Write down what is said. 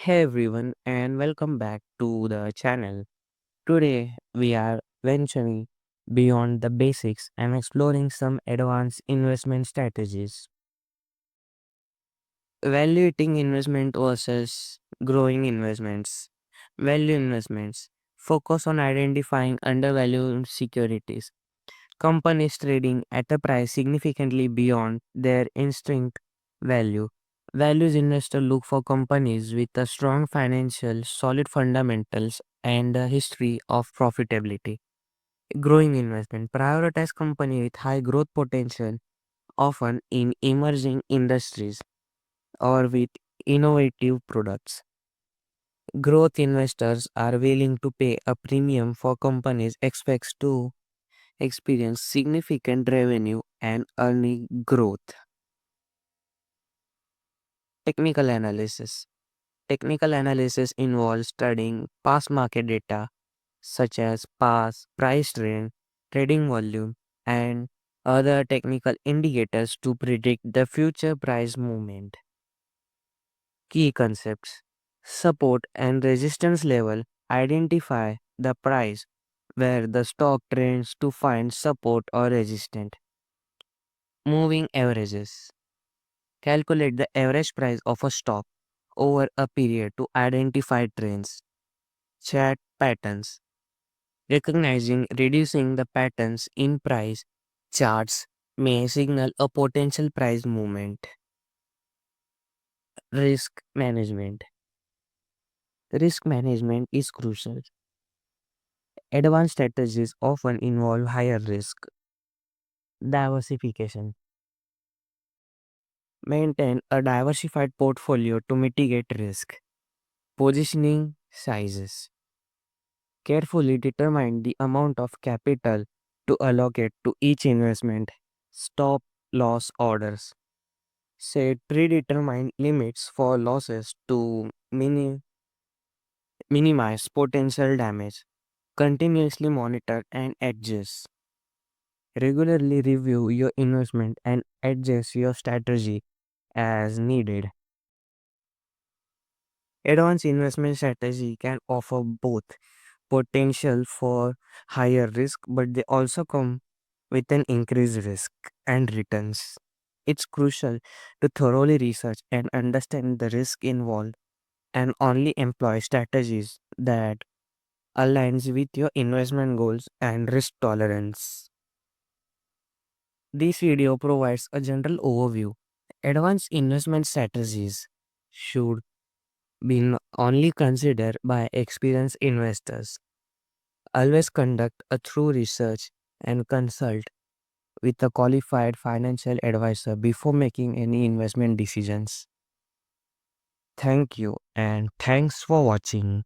Hey everyone, and welcome back to the channel. Today we are venturing beyond the basics and exploring some advanced investment strategies. Evaluating investment versus growing investments. Value investments focus on identifying undervalued securities. Companies trading at a price significantly beyond their instinct value. Values investors look for companies with a strong financial, solid fundamentals, and a history of profitability. Growing investment prioritize companies with high growth potential, often in emerging industries or with innovative products. Growth investors are willing to pay a premium for companies expects to experience significant revenue and earning growth. Technical analysis. Technical analysis involves studying past market data such as past price trend, trading volume, and other technical indicators to predict the future price movement. Key concepts: support and resistance level identify the price where the stock trends to find support or resistance. Moving averages calculate the average price of a stock over a period to identify trends. Chart patterns. Recognizing reducing the patterns in price charts may signal a potential price movement. Risk management. Risk management is crucial. Advanced strategies often involve higher risk. Diversification. Maintain a diversified portfolio to mitigate risk. Positioning sizes. Carefully determine the amount of capital to allocate to each investment. Stop loss orders. Set predetermined limits for losses to minimize potential damage. Continuously monitor and adjust. Regularly review your investment and adjust your strategy as needed. Advanced investment strategy can offer both potential for higher risk, but they also come with an increased risk and returns. It's crucial to thoroughly research and understand the risk involved and only employ strategies that aligns with your investment goals and risk tolerance. This video provides a general overview. Advanced investment strategies should be only considered by experienced investors. Always conduct a thorough research and consult with a qualified financial advisor before making any investment decisions. Thank you and thanks for watching.